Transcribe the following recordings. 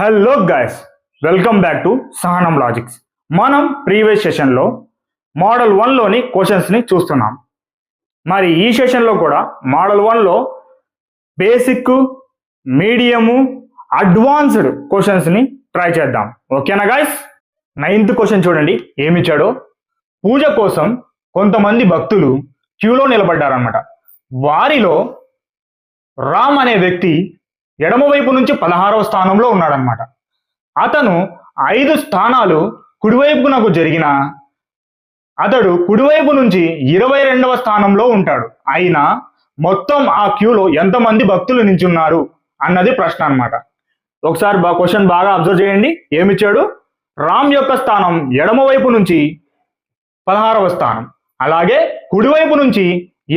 Hello guys, welcome back to Sahanam logics. మనం previous సెషన్లో model 1లోని క్వశ్చన్స్ని చూస్తున్నాం. మరి ఈ సెషన్లో కూడా మోడల్ 1లో బేసిక్, మీడియము, అడ్వాన్స్డ్ క్వశ్చన్స్ని ట్రై చేద్దాం. ఓకేనా గైస్? 9th క్వశ్చన్ చూడండి ఏమిచ్చాడో. పూజ కోసం కొంతమంది భక్తులు క్యూలో నిలబడ్డారన్నమాట. వారిలో రామ్ అనే వ్యక్తి ఎడమవైపు నుంచి 16వ స్థానంలో ఉన్నాడనమాట. అతను 5 స్థానాలు కుడివైపునకు జరిగిన అతడు కుడివైపు నుంచి 22వ స్థానంలో ఉంటాడు. అయినా మొత్తం ఆ క్యూలో ఎంతమంది భక్తులు నించున్నారు అన్నది ప్రశ్న అనమాట. ఒకసారి క్వశ్చన్ బాగా అబ్జర్వ్ చేయండి. ఏమిచ్చాడు? రామ్ యొక్క స్థానం ఎడమవైపు నుంచి 16వ స్థానం, అలాగే కుడివైపు నుంచి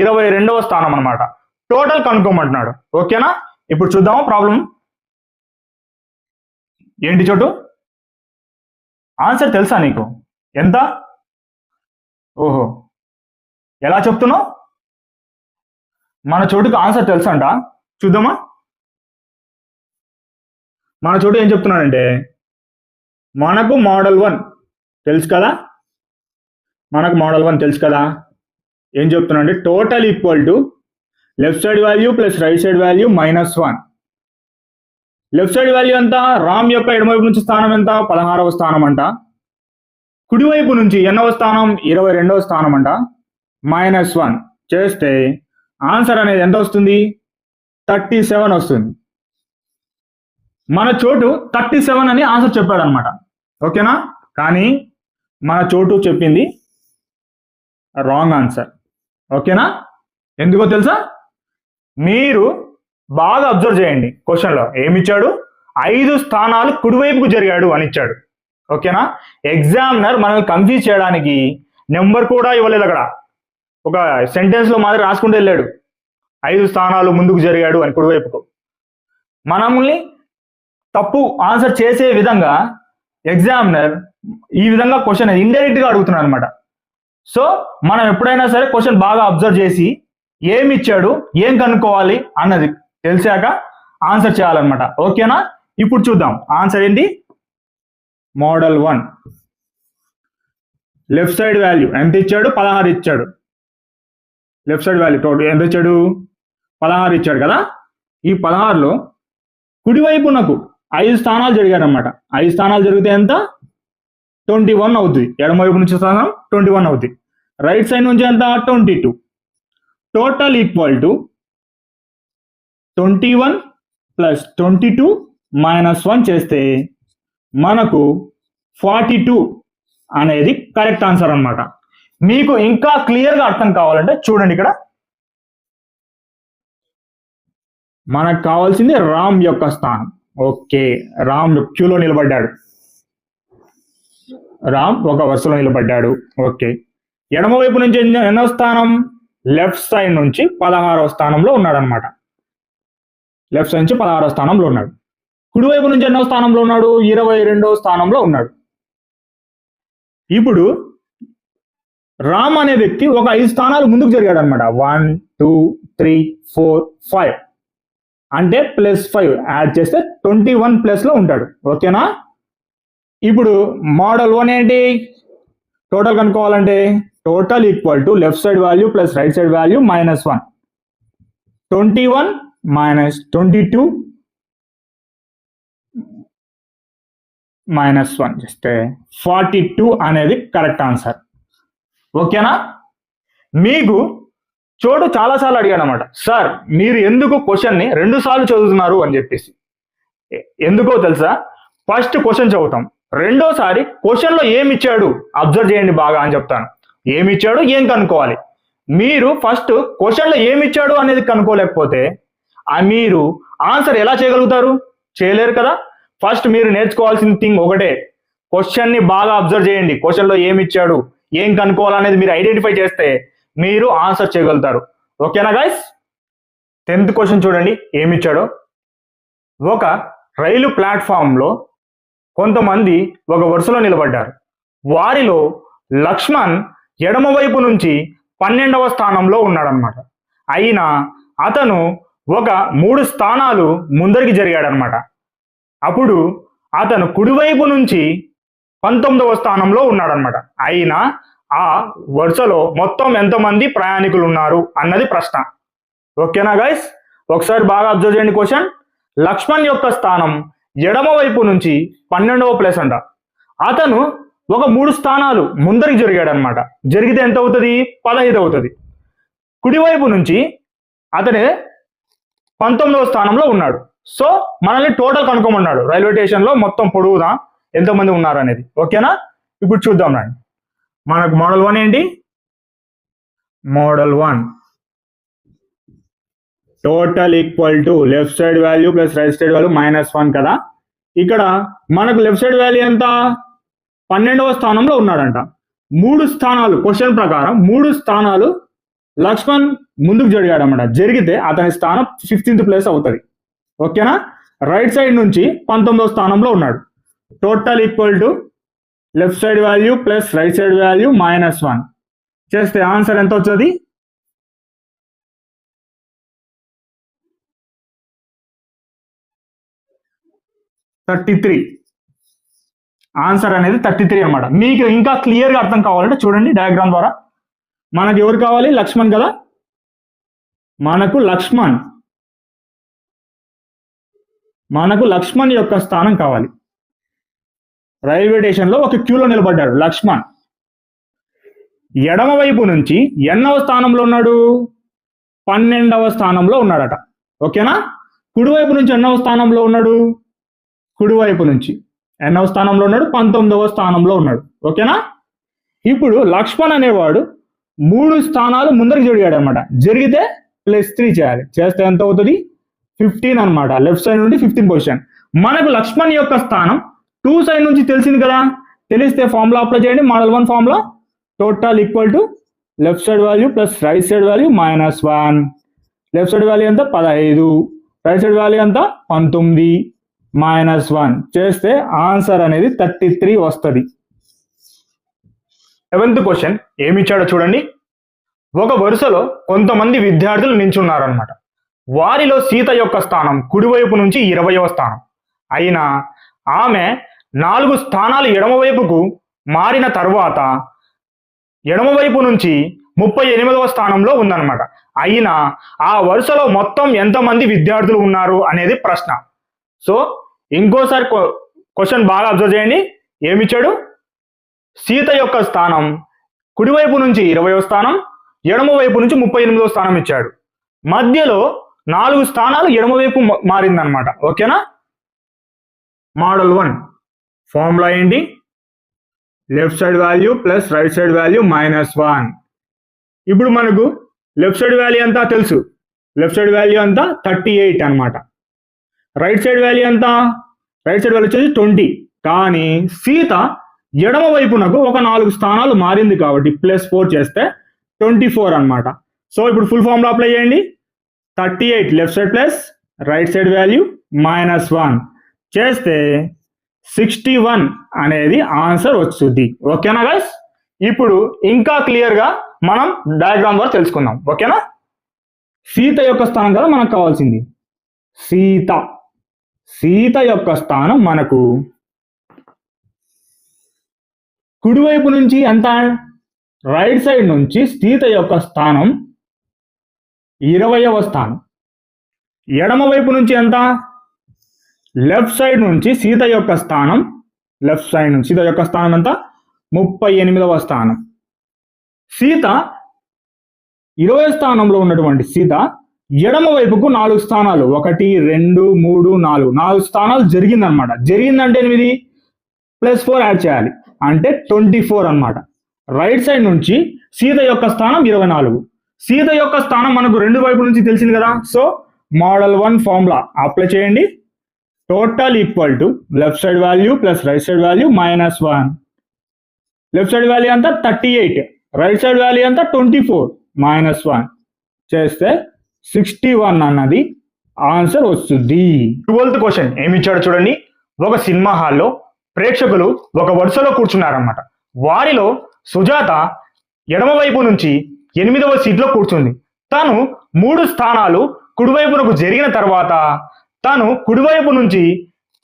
22వ స్థానం అనమాట. టోటల్ కనుక్కోమంటున్నాడు. ఓకేనా? ఇప్పుడు చూద్దాము ప్రాబ్లం ఏంటి. చోటు ఆన్సర్ తెలుసా నీకు? ఎంత? ఓహో, ఎలా చెప్తున్నావు? మన చోటుకు ఆన్సర్ తెలుసా అంట. చూద్దామా. మన చోటు ఏం చెప్తున్నాడంటే, మనకు మోడల్ 1 తెలుసు కదా, ఏం చెప్తున్నా అంటే total equal to left side value plus right side value -1. Left side value ఎంత? రామ్ యొక్క ఎడమవైపు నుంచి స్థానం ఎంత? 16వ స్థానం అంట. కుడివైపు నుంచి ఎన్నవ స్థానం? 22వ స్థానం అంట. -1 చేస్తే ఆన్సర్ అనేది ఎంత వస్తుంది? 37 వస్తుంది. మన చోటు 37 అని ఆన్సర్ చెప్పాడు అనమాట. ఓకేనా? కానీ మన చోటు చెప్పింది రాంగ్ ఆన్సర్. ఓకేనా? ఎందుకో తెలుసా? మీరు బాగా అబ్జర్వ్ చేయండి. క్వశ్చన్లో ఏమిచ్చాడు? 5 స్థానాలు కుడివైపుకు జరిగాడు అని ఇచ్చాడు. ఓకేనా? ఎగ్జామినర్ మనల్ని కన్ఫ్యూజ్ చేయడానికి నెంబర్ కూడా ఇవ్వలేదు. అక్కడ ఒక సెంటెన్స్లో మాదిరి రాసుకుంటూ వెళ్ళాడు, 5 స్థానాలు ముందుకు జరిగాడు అని కుడివైపుకు. మనల్ని తప్పు ఆన్సర్ చేసే విధంగా ఎగ్జామినర్ ఈ విధంగా క్వశ్చన్ ఇండైరెక్ట్గా అడుగుతున్నాడు అనమాట. సో మనం ఎప్పుడైనా సరే క్వశ్చన్ బాగా అబ్జర్వ్ చేసి ఏమి ఇచ్చాడు, ఏం కనుక్కోవాలి అన్నది తెలిసాక ఆన్సర్ చేయాలన్నమాట. ఓకేనా? ఇప్పుడు చూద్దాం ఆన్సర్ ఏంటి. మోడల్ 1 లెఫ్ట్ సైడ్ వాల్యూ ఎంత ఇచ్చాడు? 16 ఇచ్చాడు. లెఫ్ట్ సైడ్ వాల్యూ టోటల్ ఎంత ఇచ్చాడు? 16 ఇచ్చాడు కదా. ఈ 16లో కుడివైపునకు 5 స్థానాలు జరిగారనమాట. 5 స్థానాలు జరిగితే ఎంత? 21 అవుతుంది. ఎడమవైపు నుంచి స్థానం 21 అవుతుంది. రైట్ సైడ్ నుంచి ఎంత? 22. టోటల్ ఈక్వల్ టు 21 ప్లస్ 22 -1 చేస్తే మనకు 42 అనేది కరెక్ట్ ఆన్సర్ అనమాట. మీకు ఇంకా క్లియర్గా అర్థం కావాలంటే చూడండి, ఇక్కడ మనకు కావాల్సింది రామ్ యొక్క స్థానం. ఓకే, రామ్ క్యూలో నిలబడ్డాడు. రామ్ ఒక వరుసలో నిలబడ్డాడు. ఓకే, ఎడమవైపు నుంచి ఎన్నో స్థానం? లెఫ్ట్ సైడ్ నుంచి 16వ స్థానంలో ఉన్నాడు అనమాట. లెఫ్ట్ సైడ్ నుంచి 16వ స్థానంలో ఉన్నాడు. కుడివైపు నుంచి ఎన్నో స్థానంలో ఉన్నాడు? 22వ స్థానంలో ఉన్నాడు. ఇప్పుడు రామ్ అనే వ్యక్తి ఒక 5 స్థానాలు ముందుకు జరిగాడు అనమాట. 1 2 3 4 5 అంటే +5 యాడ్ చేస్తే 21 ప్లస్లో ఉంటాడు. ఓకేనా? ఇప్పుడు మోడల్ 1 ఏంటి? టోటల్ కనుక్కోవాలంటే total equal to left side value plus right side value -1. 21 - 22 -1 చేస్తే 42 అనేది కరెక్ట్ ఆన్సర్. ఓకేనా? మీకు చోటు చాలాసార్లు అడిగాను అనమాట, సార్ మీరు ఎందుకు క్వశ్చన్ని 2 సార్లు చదువుతున్నారు అని చెప్పేసి. ఎందుకో తెలుసా? ఫస్ట్ క్వశ్చన్ చదువుతాం, రెండోసారి క్వశ్చన్లో ఏమి ఇచ్చాడు అబ్జర్వ్ చేయండి బాగా అని చెప్తాను. ఏమి ఇచ్చాడు, ఏం కనుక్కోవాలి. మీరు ఫస్ట్ క్వశ్చన్లో ఏమి ఇచ్చాడు అనేది కనుక్కోలేకపోతే మీరు ఆన్సర్ ఎలా చేయగలుగుతారు? చేయలేరు కదా. ఫస్ట్ మీరు నేర్చుకోవాల్సిన థింగ్ ఒకటే, క్వశ్చన్ని బాగా అబ్జర్వ్ చేయండి. క్వశ్చన్లో ఏమి ఇచ్చాడు, ఏం కనుక్కోవాలనేది మీరు ఐడెంటిఫై చేస్తే మీరు ఆన్సర్ చేయగలుగుతారు. ఓకేనా గైస్? 10th క్వశ్చన్ చూడండి ఏమి ఇచ్చాడో. ఒక రైలు ప్లాట్ఫామ్లో కొంతమంది ఒక వరుసలో నిలబడ్డారు. వారిలో లక్ష్మణ్ ఎడమవైపు నుంచి 12వ స్థానంలో ఉన్నాడనమాట. అయినా అతను ఒక 3 స్థానాలు ముందరికి జరిగాడనమాట. అప్పుడు అతను కుడివైపు నుంచి 19వ స్థానంలో ఉన్నాడనమాట. అయినా ఆ వరుసలో మొత్తం ఎంతమంది ప్రయాణికులు ఉన్నారు అన్నది ప్రశ్న. ఓకేనా గైస్? ఒకసారి బాగా అబ్జర్వ్ చేయండి క్వశ్చన్. లక్ష్మణ్ యొక్క స్థానం ఎడమ వైపు నుంచి 12వ ప్లేస్ అంట. అతను ఒక 3 స్థానాలు ముందరికి జరిగాడు అనమాట. జరిగితే ఎంత అవుతుంది? 15 అవుతుంది. కుడివైపు నుంచి అతనే 19వ స్థానంలో ఉన్నాడు. సో మనల్ని టోటల్ కనుక్కోమన్నాడు. రైల్వే స్టేషన్ లో మొత్తం పొడవునా ఎంతమంది ఉన్నారు అనేది. ఓకేనా? ఇప్పుడు చూద్దాం రండి. మనకు మోడల్ 1 ఏంటి? Model 1 total equal to left side value plus right side value -1 కదా. ఇక్కడ మనకు లెఫ్ట్ సైడ్ వాల్యూ ఎంత? 12వ స్థానంలో ఉన్నాడంట. 3 స్థానాలు క్వశ్చన్ ప్రకారం 3 స్థానాలు లక్ష్మణ్ ముందుకు జరిగాడు అన్నమాట. జరిగితే అతని స్థానం 15th ప్లేస్ అవుతుంది. ఓకేనా? రైట్ సైడ్ నుంచి 19వ స్థానంలో ఉన్నాడు. Total equal to left side value plus right side value -1 చేస్తే ఆన్సర్ ఎంత వచ్చేది? 33. ఆన్సర్ అనేది 33 అన్నమాట. మీకు ఇంకా క్లియర్గా అర్థం కావాలంటే చూడండి డయాగ్రామ్ ద్వారా. మనకు ఎవరు కావాలి? లక్ష్మణ్ కదా. మనకు లక్ష్మణ్ యొక్క స్థానం కావాలి. రైల్వే స్టేషన్లో ఒక క్యూలో నిలబడ్డాడు లక్ష్మణ్. ఎడమ వైపు నుంచి ఎన్నవ స్థానంలో ఉన్నాడు? 12వ స్థానంలో ఉన్నాడట. ఓకేనా? కుడివైపు నుంచి ఎన్నవ స్థానంలో ఉన్నాడు? కుడివైపు నుంచి ఎన్నవ స్థానంలో ఉన్నాడు? 19వ స్థానంలో ఉన్నాడు. ఓకేనా? ఇప్పుడు లక్ష్మణ్ అనేవాడు 3 స్థానాలు ముందరికి జరిగాడు అనమాట. జరిగితే +3 చేయాలి. చేస్తే ఎంత అవుతుంది? 15 అనమాట. లెఫ్ట్ సైడ్ నుండి 15 పొజిషన్. మనకు లక్ష్మణ్ యొక్క స్థానం 2 సైడ్ నుంచి తెలిసింది కదా. తెలిస్తే ఫార్ములా అప్లై చేయండి. Model 1 formula total equal to left side value plus right side value -1. Left side value ఎంత? 15. రైట్ సైడ్ వాల్యూ ఎంత? 19 -1 చేస్తే ఆన్సర్ అనేది 33 వస్తుంది. 7th క్వశ్చన్ ఏమి ఇచ్చాడో చూడండి. ఒక వరుసలో కొంతమంది విద్యార్థులు నించున్నారనమాట. వారిలో సీత యొక్క స్థానం కుడివైపు నుంచి 20వ స్థానం. అయినా ఆమె 4 స్థానాలు ఎడమవైపుకు మారిన తర్వాత ఎడమవైపు నుంచి 38వ స్థానంలో ఉందన్నమాట. అయినా ఆ వరుసలో మొత్తం ఎంతమంది విద్యార్థులు ఉన్నారు అనేది ప్రశ్న. సో ఇంకోసారి క్వశ్చన్ బాగా అబ్జర్వ్ చేయండి. ఏమిచ్చాడు? సీత యొక్క స్థానం కుడివైపు నుంచి 20వ స్థానం, ఎడమవైపు నుంచి 38వ స్థానం ఇచ్చాడు. మధ్యలో 4 స్థానాలు ఎడమవైపు మారిందనమాట. ఓకేనా? మోడల్ 1 ఫార్ములా ఏంటి? Left side value plus right side value -1. ఇప్పుడు మనకు లెఫ్ట్ సైడ్ వాల్యూ అంతా తెలుసు. లెఫ్ట్ సైడ్ వాల్యూ అంతా 38 అనమాట. రైట్ సైడ్ వాల్యూ ఎంత? రైట్ సైడ్ వాల్యూ వచ్చేసి 20. కానీ సీత ఎడమ వైపునకు ఒక 4 స్థానాలు మారింది కాబట్టి +4 చేస్తే 24 అనమాట. సో ఇప్పుడు ఫుల్ ఫార్ములా అప్లై చేయండి. 38 left side plus right side value -1 చేస్తే 61 అనేది ఆన్సర్ వస్తుంది. ఓకేనా గైస్? ఇప్పుడు ఇంకా క్లియర్గా మనం డయాగ్రామ్ ద్వారా తెలుసుకుందాం. ఓకేనా? సీత యొక్క స్థానం కదా మనకు కావాల్సింది. సీత యొక్క స్థానం మనకు కుడివైపు నుంచి ఎంత? రైట్ సైడ్ నుంచి సీత యొక్క స్థానం 20వ స్థానం. ఎడమ వైపు నుంచి ఎంత? లెఫ్ట్ సైడ్ నుంచి సీత యొక్క స్థానం ఎంత? 38వ స్థానం. సీత 20వ స్థానంలో ఉన్నటువంటి సీత ఎడమ వైపుకు 4 స్థానాలు 1 2 3 4 స్థానాలు జరిగిందనమాట. జరిగిందంటే 8 +4 యాడ్ చేయాలి అంటే 24 అనమాట. రైట్ సైడ్ నుంచి సీత యొక్క స్థానం 24. సీత యొక్క స్థానం మనకు 2 వైపుల నుంచి తెలిసింది కదా. సో మోడల్ 1 ఫార్ములా అప్లై చేయండి. Total equal to left side value plus right side value -1. Left side value అంతా 38, రైట్ సైడ్ వాల్యూ అంతా 24 -1 చేస్తే 61 అన్నది ఆన్సర్ వస్తుంది. 12th క్వశ్చన్ ఏమి ఇచ్చాడు చూడండి. ఒక సినిమా హాల్లో ప్రేక్షకులు ఒక వరుసలో కూర్చున్నారన్నమాట. వారిలో సుజాత ఎడమవైపు నుంచి 8వ సీట్లో కూర్చుంది. తను 3 స్థానాలు కుడివైపునకు జరిగిన తర్వాత తను కుడివైపు నుంచి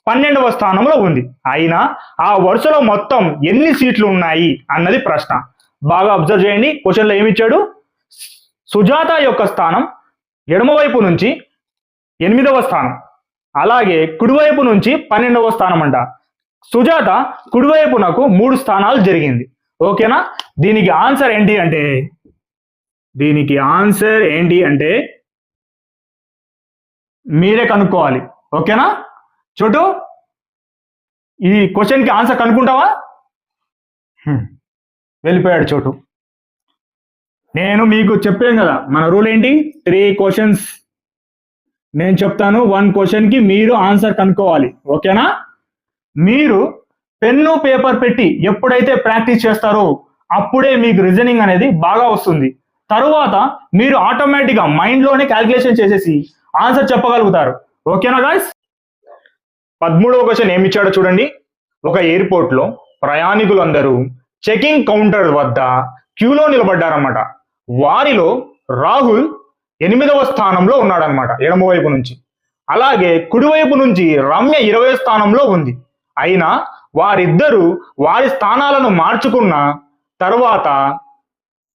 12వ స్థానంలో ఉంది. అయినా ఆ వరుసలో మొత్తం ఎన్ని సీట్లు ఉన్నాయి అన్నది ప్రశ్న. బాగా అబ్జర్వ్ చేయండి. క్వశ్చన్లో ఏమి ఇచ్చాడు? సుజాత యొక్క స్థానం ఎడమవైపు నుంచి 8వ స్థానం, అలాగే కుడివైపు నుంచి 12వ స్థానం అంట. సుజాత కుడివైపు నాకు 3 స్థానాలు జరిగింది. ఓకేనా? దీనికి ఆన్సర్ ఏంటి అంటే మీరే కనుక్కోవాలి. ఓకేనా? చోటు, ఈ క్వశ్చన్కి ఆన్సర్ కనుక్కుంటావా? వెళ్ళిపోయాడు చోటు. నేను మీకు చెప్పాను కదా, మన రూల్ ఏంటి? 3 క్వశ్చన్స్ నేను చెప్తాను, 1 క్వశ్చన్కి మీరు ఆన్సర్ కనుక్కోవాలి. ఓకేనా? మీరు పెన్ను పేపర్ పెట్టి ఎప్పుడైతే ప్రాక్టీస్ చేస్తారో అప్పుడే మీకు రీజనింగ్ అనేది బాగా వస్తుంది. తరువాత మీరు ఆటోమేటిక్గా మైండ్లోనే క్యాల్కులేషన్ చేసేసి ఆన్సర్ చెప్పగలుగుతారు. ఓకేనా గాయ్స్? 13వ క్వశ్చన్ ఏమి ఇచ్చాడో చూడండి. ఒక ఎయిర్పోర్ట్లో ప్రయాణికులందరూ చెకింగ్ కౌంటర్ వద్ద క్యూలో నిలబడ్డారన్నమాట. వారిలో రాహుల్ 8వ స్థానంలో ఉన్నాడనమాట, ఎడమవైపు నుంచి. అలాగే కుడివైపు నుంచి రమ్య 20వ స్థానంలో ఉంది. అయినా వారిద్దరూ వారి స్థానాలను మార్చుకున్న తర్వాత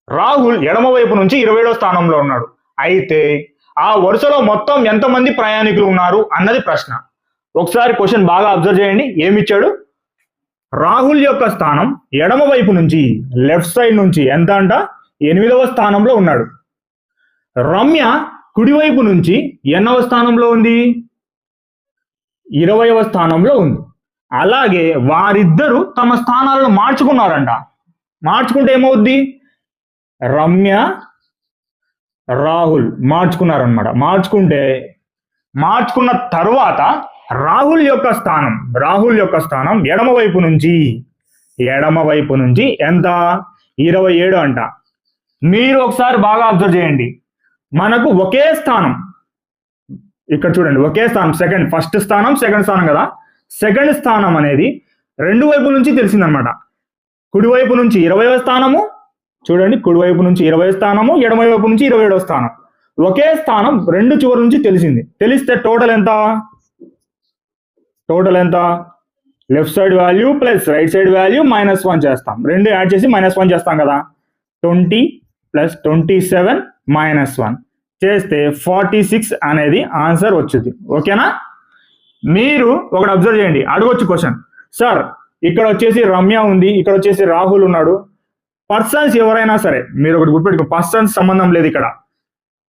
రాహుల్ ఎడమవైపు నుంచి 27వ స్థానంలో ఉన్నాడు. అయితే ఆ వరుసలో మొత్తం ఎంతమంది ప్రయాణికులు ఉన్నారు అన్నది ప్రశ్న. ఒకసారి క్వశ్చన్ బాగా అబ్జర్వ్ చేయండి. ఏమిచ్చాడు? రాహుల్ యొక్క స్థానం ఎడమవైపు నుంచి, లెఫ్ట్ సైడ్ నుంచి ఎంత అంట? 8వ స్థానంలో ఉన్నాడు. రమ్య కుడివైపు నుంచి ఎన్నవ స్థానంలో ఉంది? 20వ స్థానంలో ఉంది. అలాగే వారిద్దరూ తమ స్థానాలను మార్చుకున్నారంట. మార్చుకుంటే ఏమవుద్ది? రమ్య రాహుల్ మార్చుకున్నారనమాట. మార్చుకున్న తర్వాత రాహుల్ యొక్క స్థానం ఎడమవైపు నుంచి ఎంత? 27 అంట. మీరు ఒకసారి బాగా అబ్జర్వ్ చేయండి. మనకు ఒకే స్థానం, ఇక్కడ చూడండి, ఒకే స్థానం, ఫస్ట్ స్థానం సెకండ్ స్థానం కదా. సెకండ్ స్థానం అనేది రెండు వైపు నుంచి తెలిసిందనమాట. కుడివైపు నుంచి 20వ స్థానము, చూడండి, కుడివైపు నుంచి 20వ స్థానము, ఎడమవైపు నుంచి 27వ స్థానం. ఒకే స్థానం రెండు చివరి నుంచి తెలిసింది. తెలిస్తే టోటల్ ఎంత? Left side value plus right side value -1 చేస్తాం. రెండు యాడ్ చేసి -1 చేస్తాం కదా. 20 + 27 -1 చేస్తే 46 అనేది ఆన్సర్ వచ్చింది. ఓకేనా? మీరు ఒకటి అబ్జర్వ్ చేయండి. అడగొచ్చు క్వశ్చన్, సార్ ఇక్కడ వచ్చేసి రమ్య ఉంది, ఇక్కడ వచ్చేసి రాహుల్ ఉన్నాడు. పర్సన్స్ ఎవరైనా సరే మీరు ఒకటి గుర్తుపెట్టుకో, పర్సన్స్ సంబంధం లేదు ఇక్కడ.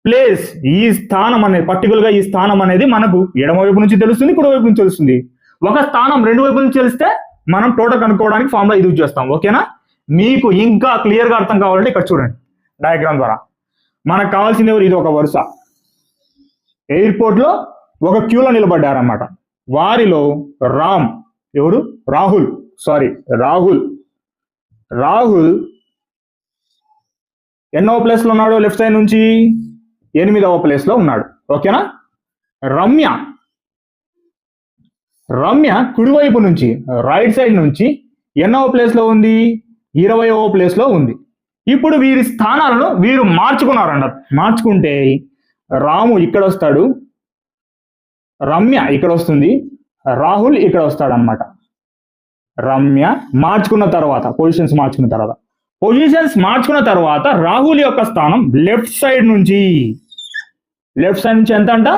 ప్లేస్, ఈ స్థానం అనేది పర్టికులర్గా ఈ స్థానం అనేది మనకు ఎడమవైపు నుంచి తెలుస్తుంది, కుడివైపు నుంచి తెలుస్తుంది. ఒక స్థానం రెండు వైపు నుంచి తెలిస్తే మనం టోటల్ కనుక్కోవడానికి ఫార్ములా ఇది యూజ్ చేస్తాం. ఓకేనా? మీకు ఇంకా క్లియర్గా అర్థం కావాలంటే ఇక్కడ చూడండి డయాగ్రామ్ ద్వారా. మనకు కావాల్సింది ఎవరు? ఇది ఒక వరుస. ఎయిర్పోర్ట్ లో ఒక క్యూలో నిలబడ్డారన్నమాట. వారిలో రాహుల్ ఎన్నో ప్లేస్ లో ఉన్నాడు? లెఫ్ట్ సైడ్ నుంచి 8వ ప్లేస్ లో ఉన్నాడు. ఓకేనా? రమ్య కుడివైపు నుంచి, రైట్ సైడ్ నుంచి ఎన్నవ ప్లేస్ లో ఉంది? 20వ ప్లేస్ లో ఉంది. ఇప్పుడు వీరి స్థానాలను వీరు మార్చుకున్నారంట. మార్చుకుంటే రాము ఇక్కడ వస్తాడు, రమ్య ఇక్కడ వస్తుంది, రాహుల్ ఇక్కడ వస్తాడు అనమాట. రమ్య మార్చుకున్న తర్వాత పొజిషన్స్ మార్చుకున్న తర్వాత రాహుల్ యొక్క స్థానం లెఫ్ట్ సైడ్ నుంచి ఎంత అంట?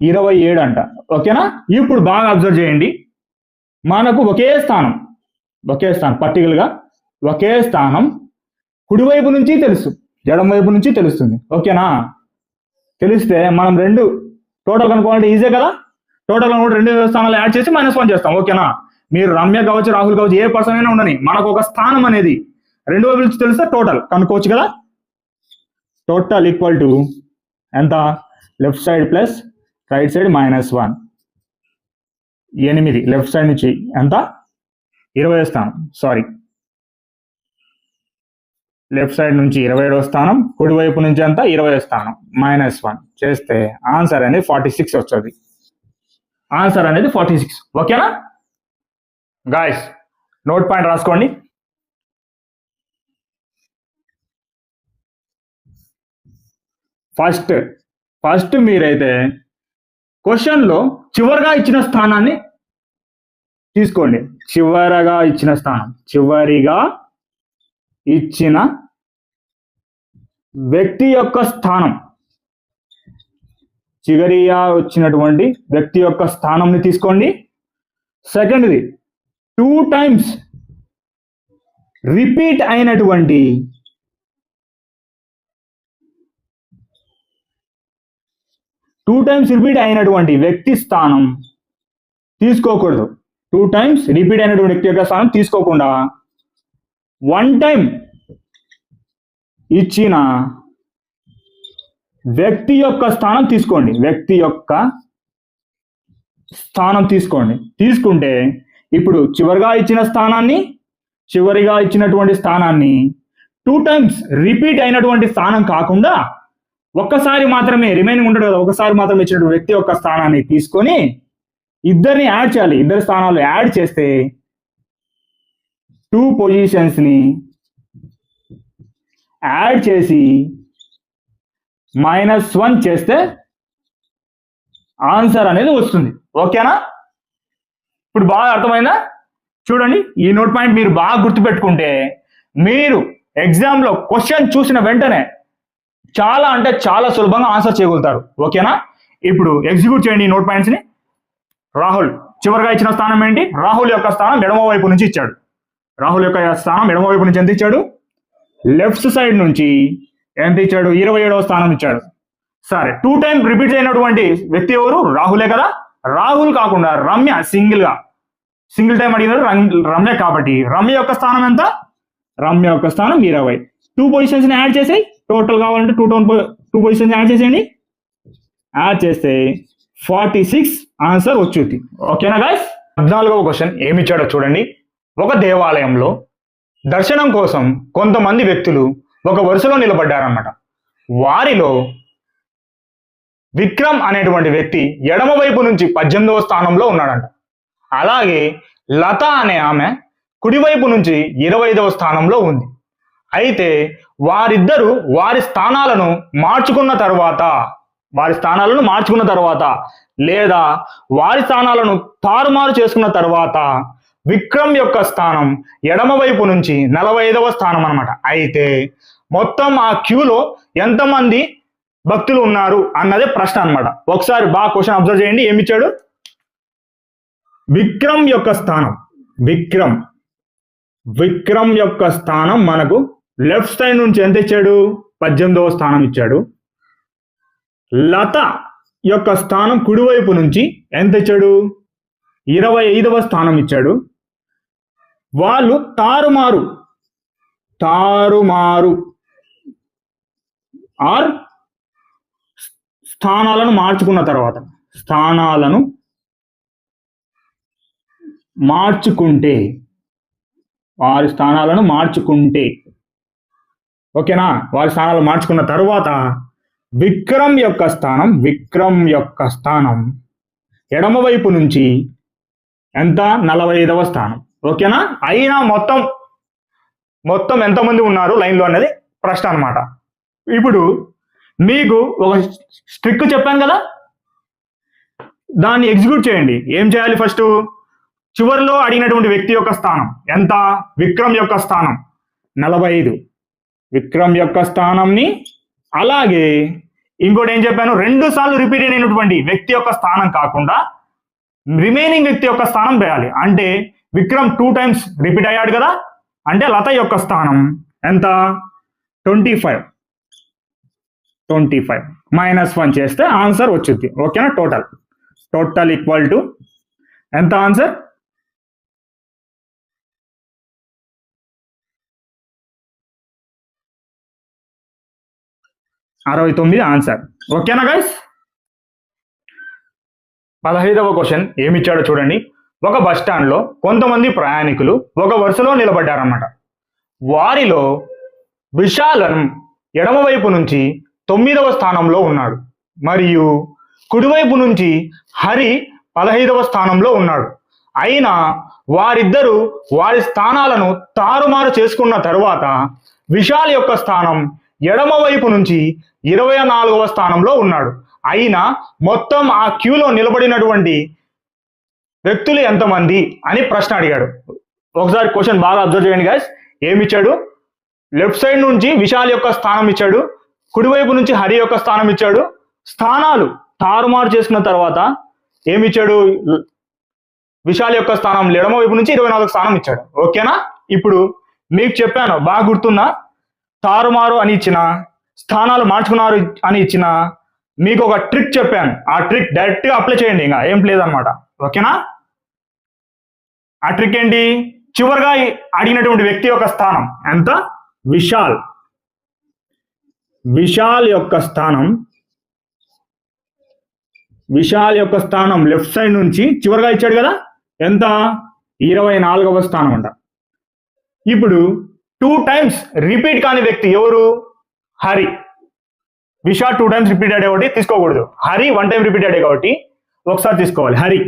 27 అంట. ఓకేనా? ఇప్పుడు బాగా అబ్జర్వ్ చేయండి. మనకు ఒకే స్థానం పర్టికులర్గా ఒకే స్థానం కుడివైపు నుంచి తెలుసు, ఎడమ వైపు నుంచి తెలుస్తుంది. ఓకేనా? తెలిస్తే మనం రెండు టోటల్ కనుక్కోవాలంటే ఈజీ కదా. టోటల్ కనుక్కుంటే రెండు స్థానాలు యాడ్ చేసి -1 చేస్తాం. ఓకేనా? మీరు రమ్య కావచ్చు, రాహుల్ కావచ్చు, ఏ పర్సన్ అయినా ఉండని, మనకు ఒక స్థానం అనేది రెండు వైపు నుంచి తెలిస్తే టోటల్ కనుక్కోవచ్చు కదా. టోటల్ ఈక్వల్ టు ఎంత? Left side plus right side -1. 8 left side నుంచి ఎంత? 20వ స్థానం. లెఫ్ట్ సైడ్ నుంచి 27వ స్థానం, కుడివైపు నుంచి ఎంత? 20వ స్థానం. -1 చేస్తే ఆన్సర్ అనేది 46 వచ్చేది. ఆన్సర్ అనేది 46. ఓకేనా గాయస్? నోట్ పాయింట్ రాసుకోండి. ఫస్ట్ మీరైతే క్వశ్చన్లో చివరిగా ఇచ్చిన స్థానాన్ని తీసుకోండి. చివరిగా ఇచ్చిన వ్యక్తి యొక్క స్థానం, చివరిగా వచ్చినటువంటి వ్యక్తి యొక్క స్థానంని తీసుకోండి. సెకండ్ది 2 times రిపీట్ అయినటువంటి వ్యక్తి స్థానం తీసుకోకూడదు. 2 times రిపీట్ అయినటువంటి వ్యక్తి యొక్క స్థానం తీసుకోకుండా 1 time ఇచ్చిన వ్యక్తి యొక్క స్థానం తీసుకోండి. తీసుకుంటే ఇప్పుడు చివరిగా ఇచ్చినటువంటి స్థానాన్ని 2 times రిపీట్ అయినటువంటి స్థానం కాకుండా ఒక్కసారి మాత్రమే రిమైనింగ్ ఉంటాడు కదా, ఒకసారి మాత్రమే ఇచ్చినటువంటి వ్యక్తి యొక్క స్థానాన్ని తీసుకొని ఇద్దరిని యాడ్ చేయాలి. ఇద్దరు స్థానాలు యాడ్ చేస్తే 2 positions ని యాడ్ చేసి -1 చేస్తే ఆన్సర్ అనేది వస్తుంది. ఓకేనా? ఇప్పుడు బాగా అర్థమైందా? చూడండి, ఈ నోట్ పాయింట్ మీరు బాగా గుర్తుపెట్టుకుంటే మీరు ఎగ్జామ్లో క్వశ్చన్ చూసిన వెంటనే చాలా అంటే చాలా సులభంగా ఆన్సర్ చేయగలుగుతారు. ఓకేనా? ఇప్పుడు ఎగ్జిక్యూట్ చేయండి ఈ నోట్ పాయింట్స్ని. రాహుల్ చివరిగా ఇచ్చిన స్థానం ఏంటి? రాహుల్ యొక్క స్థానం ఎడమ వైపు నుంచి ఇచ్చాడు. ఎంత ఇచ్చాడు? లెఫ్ట్ సైడ్ నుంచి ఎంత ఇచ్చాడు? 27వ స్థానం ఇచ్చాడు. సరే, 2 times రిపీట్ అయినటువంటి వ్యక్తి ఎవరు? రాహులే కదా. రాహుల్ కాకుండా రమ్య సింగిల్ టైం అడిగినారు రమ్య కాబట్టి రమ్య యొక్క స్థానం ఎంత? రమ్య యొక్క స్థానం 20. 2 positions ని యాడ్ చేసి టోటల్ కావాలంటే 2 positions యాడ్ చేసేయండి. యాడ్ చేస్తే 46 ఆన్సర్ వచ్చుద్ది. ఓకేనా గైస్? 14వ క్వశ్చన్ ఏమి ఇచ్చాడో చూడండి. ఒక దేవాలయంలో దర్శనం కోసం కొంతమంది వ్యక్తులు ఒక వరుసలో నిలబడ్డారన్నమాట. వారిలో విక్రమ్ అనేటువంటి వ్యక్తి ఎడమ వైపు నుంచి 18వ స్థానంలో ఉన్నాడంట. అలాగే లత అనే ఆమె కుడివైపు నుంచి 25వ స్థానంలో ఉంది. అయితే వారిద్దరూ వారి స్థానాలను మార్చుకున్న తర్వాత లేదా వారి స్థానాలను తారుమారు చేసుకున్న తర్వాత విక్రమ్ యొక్క స్థానం ఎడమ వైపు నుంచి 45వ స్థానం అన్నమాట. అయితే మొత్తం ఆ క్యూలో ఎంతమంది భక్తులు ఉన్నారు అన్నదే ప్రశ్న అన్నమాట. ఒకసారి బాగా క్వశ్చన్ అబ్జర్వ్ చేయండి. ఏమి ఇచ్చాడు? విక్రమ్ యొక్క స్థానం మనకు లెఫ్ట్ సైడ్ నుంచి ఎంత ఇచ్చాడు? 18వ స్థానం ఇచ్చాడు. లత యొక్క స్థానం కుడివైపు నుంచి ఎంత ఇచ్చాడు? 25వ స్థానం ఇచ్చాడు. వాళ్ళు తారుమారు ఆర్ స్థానాలను మార్చుకున్న తర్వాత వారి స్థానాలను మార్చుకుంటే ఓకేనా? వారి స్థానాలు మార్చుకున్న తర్వాత విక్రమ్ యొక్క స్థానం ఎడమ వైపు నుంచి ఎంత? 45వ స్థానం. ఓకేనా? అయినా మొత్తం ఎంతమంది ఉన్నారు లైన్లో అనేది ప్రశ్న అన్నమాట. ఇప్పుడు మీకు ఒక ట్రిక్ చెప్పాను కదా, దాన్ని ఎగ్జిక్యూట్ చేయండి. ఏం చేయాలి? ఫస్ట్ చివరిలో అడిగినటువంటి వ్యక్తి యొక్క స్థానం ఎంత? విక్రమ్ యొక్క స్థానం 45. విక్రమ్ యొక్క స్థానంని అలాగే ఇంకోటి ఏం చెప్పాను? 2 సార్లు రిపీట్ అయినటువంటి వ్యక్తి యొక్క స్థానం కాకుండా రిమైనింగ్ వ్యక్తి యొక్క స్థానం వేయాలి. అంటే విక్రమ్ 2 times రిపీట్ అయ్యాడు కదా, అంటే లత యొక్క స్థానం ఎంత? 25 -1 చేస్తే ఆన్సర్ వచ్చింది. ఓకేనా? టోటల్ ఈక్వల్ టు ఎంత ఆన్సర్? 69 ఆన్సర్. ఓకేనా గైస్? 15వ క్వశ్చన్ ఏమిచ్చాడో చూడండి. ఒక బస్ స్టాండ్ లో కొంతమంది ప్రయాణికులు ఒక వరుసలో నిలబడ్డారన్నమాట. వారిలో విశాలన్ ఎడమవైపు నుంచి 9వ స్థానంలో ఉన్నాడు మరియు కుడివైపు నుంచి హరి 15వ స్థానంలో ఉన్నాడు. అయినా వారిద్దరూ వారి స్థానాలను తారుమారు చేసుకున్న తరువాత విశాల్ యొక్క స్థానం ఎడమ వైపు నుంచి 24వ స్థానంలో ఉన్నాడు. అయినా మొత్తం ఆ క్యూలో నిలబడినటువంటి వ్యక్తులు ఎంతమంది అని ప్రశ్న అడిగాడు. ఒకసారి క్వశ్చన్ బాగా అబ్జర్వ్ చేయండి గైస్. ఏమి ఇచ్చాడు? లెఫ్ట్ సైడ్ నుంచి విశాల్ యొక్క స్థానం ఇచ్చాడు, కుడివైపు నుంచి హరి యొక్క స్థానం ఇచ్చాడు. స్థానాలు తారుమారు చేసుకున్న తర్వాత ఏమిచ్చాడు? విశాల్ యొక్క స్థానం ఎడమ వైపు నుంచి 24 స్థానం ఇచ్చాడు. ఓకేనా? ఇప్పుడు మీకు చెప్పాను, బాగా గుర్తుందా? తారుమారు అని ఇచ్చిన, స్థానాలు మార్చుకున్నారు అని ఇచ్చిన, మీకు ఒక ట్రిక్ చెప్పాను. ఆ ట్రిక్ డైరెక్ట్ గా అప్లై చేయండి, ఇంకా ఏం లేదనమాట. ఓకేనా? ఆ ట్రిక్ ఏంటి? చివరిగా అడిగినటువంటి వ్యక్తి యొక్క స్థానం ఎంత? విశాల్. విశాల్ యొక్క స్థానం లెఫ్ట్ సైడ్ నుంచి చివరిగా ఇచ్చాడు కదా, ఎంత? 24వ స్థానం అంట. ఇప్పుడు 2 times రిపీట్ కాని వ్యక్తి ఎవరు? హరి. విశాల్ 2 times రిపీట్ అయ్యే కాబట్టి తీసుకోకూడదు. హరి 1 time రిపీట్ అయ్యే కాబట్టి ఒకసారి తీసుకోవాలి. హరి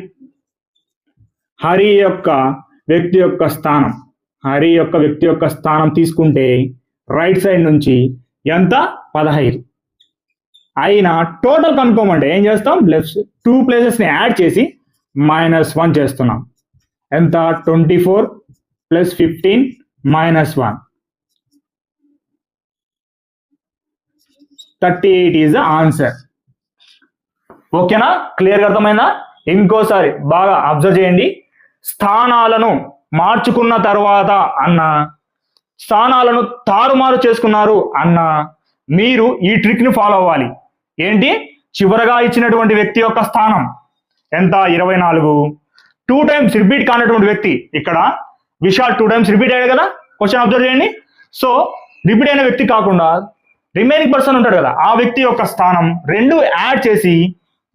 యొక్క వ్యక్తి యొక్క స్థానం తీసుకుంటే రైట్ సైడ్ నుంచి ఎంత? 15. అయినా టోటల్ కనుక్కోమంటే ఏం చేస్తాం? లెఫ్ట్ 2 places ని యాడ్ చేసి -1 చేస్తున్నాం. ఎంత? 24 + 15 -1 38 ఈజ్ ద ఆన్సర్. ఓకేనా? క్లియర్గా అర్థమైందా? ఇంకోసారి బాగా అబ్జర్వ్ చేయండి. స్థానాలను మార్చుకున్న తర్వాత అన్న, స్థానాలను తారుమారు చేసుకున్నారు అన్న, మీరు ఈ ట్రిక్ ని ఫాలో అవ్వాలి. ఏంటి? చివరగా ఇచ్చినటువంటి వ్యక్తి యొక్క స్థానం ఎంత? 24. 2 times రిపీట్ కానటువంటి వ్యక్తి, ఇక్కడ విశాల్ 2 times రిపీట్ అయ్యాడు కదా. క్వశ్చన్ అబ్జర్వ్ చేయండి. సో రిపీట్ అయిన వ్యక్తి కాకుండా రిమైనింగ్ పర్సన్ ఉంటాడు కదా, ఆ వ్యక్తి యొక్క స్థానం 2 యాడ్ చేసి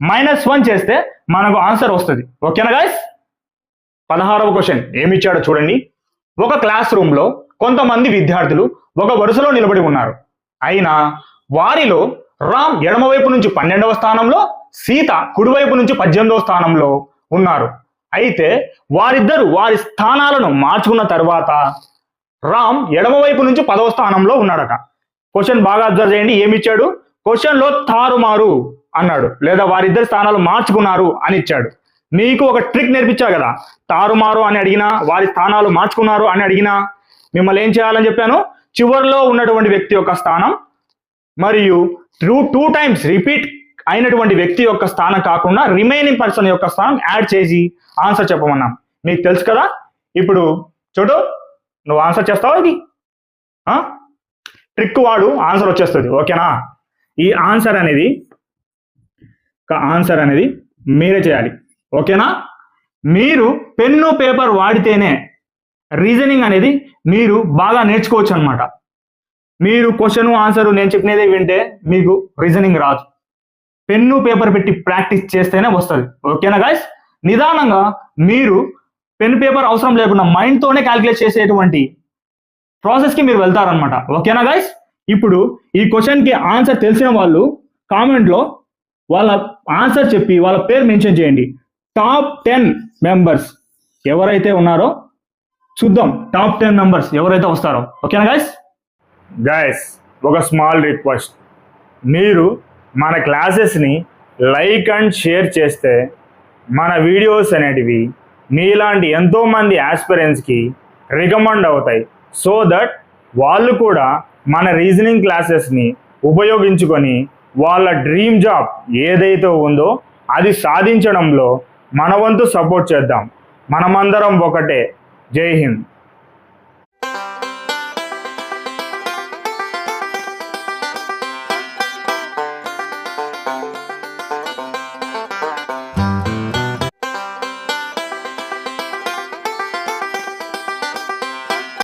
-1 చేస్తే మనకు ఆన్సర్ వస్తుంది. ఓకేనా గైస్? 16వ క్వశ్చన్ ఏమి ఇచ్చాడో చూడండి. ఒక క్లాస్ రూమ్ లో కొంతమంది విద్యార్థులు ఒక వరుసలో నిలబడి ఉన్నారు. అయినా వారిలో రామ్ ఎడమవైపు నుంచి 12వ స్థానంలో, సీత కుడివైపు నుంచి 18వ స్థానంలో ఉన్నారు. అయితే వారిద్దరు వారి స్థానాలను మార్చుకున్న తర్వాత రామ్ ఎడమవైపు నుంచి 10వ స్థానంలో ఉన్నాడట. క్వశ్చన్ బాగా అబ్జర్వ్ చేయండి. ఏమి ఇచ్చాడు? క్వశ్చన్ లో తారుమారు అన్నాడు, లేదా వారిద్దరు స్థానాలు మార్చుకున్నారు అని ఇచ్చాడు. మీకు ఒక ట్రిక్ నేర్పించా కదా, తారుమారు అని అడిగినా, వారి స్థానాలు మార్చుకున్నారు అని అడిగినా మిమ్మల్ని ఏం చేయాలని చెప్పాను? చివరిలో ఉన్నటువంటి వ్యక్తి యొక్క స్థానం మరియు 2 times రిపీట్ అయినటువంటి వ్యక్తి యొక్క స్థానం కాకుండా రిమైనింగ్ పర్సన్ యొక్క స్థానం యాడ్ చేసి ఆన్సర్ చెప్పమన్నాం. మీకు తెలుసు కదా. ఇప్పుడు చూడు, నువ్వు ఆన్సర్ చేస్తావా? ఇది ట్రిక్ వాడు, ఆన్సర్ వచ్చేస్తుంది. ఓకేనా? ఈ ఆన్సర్ అనేది మీరే చేయాలి. ఓకేనా? మీరు పెన్ను పేపర్ వాడితేనే రీజనింగ్ అనేది మీరు బాగా నేర్చుకోవచ్చు అనమాట. మీరు క్వశ్చన్ ఆన్సర్ నేను చెప్పినదే వింటే మీకు రీజనింగ్ రాదు. పెన్ను పేపర్ పెట్టి ప్రాక్టీస్ చేస్తేనే వస్తుంది. ఓకేనా గైస్? నిదానంగా మీరు పెన్ పేపర్ అవసరం లేకుండా మైండ్తోనే క్యాలిక్యులేట్ చేసేటువంటి ప్రాసెస్కి మీరు వెళ్తారనమాట. ఓకేనా గైస్? ఇప్పుడు ఈ క్వశ్చన్కి ఆన్సర్ తెలిసిన వాళ్ళు కామెంట్లో వాళ్ళ ఆన్సర్ చెప్పి వాళ్ళ పేరు మెన్షన్ చేయండి. టాప్ 10 మెంబర్స్ ఎవరైతే ఉన్నారో చూద్దాం. టాప్ 10 మెంబర్స్ ఎవరైతే వస్తారో. ఓకేనా గైస్? ఒక స్మాల్ రిక్వెస్ట్, మీరు మన క్లాసెస్ని లైక్ అండ్ షేర్ చేస్తే మన వీడియోస్ అనేటివి మీలాంటి ఎంతోమంది ఆస్పిరెంట్స్కి రికమెండ్ అవుతాయి. సో దట్ వాళ్ళు కూడా మన రీజనింగ్ క్లాసెస్ని ఉపయోగించుకొని వాళ్ళ డ్రీమ్ జాబ్ ఏదైతే ఉందో అది సాధించడంలో మన వంతు సపోర్ట్ చేద్దాం. మనమందరం ఒకటే. జై హింద్.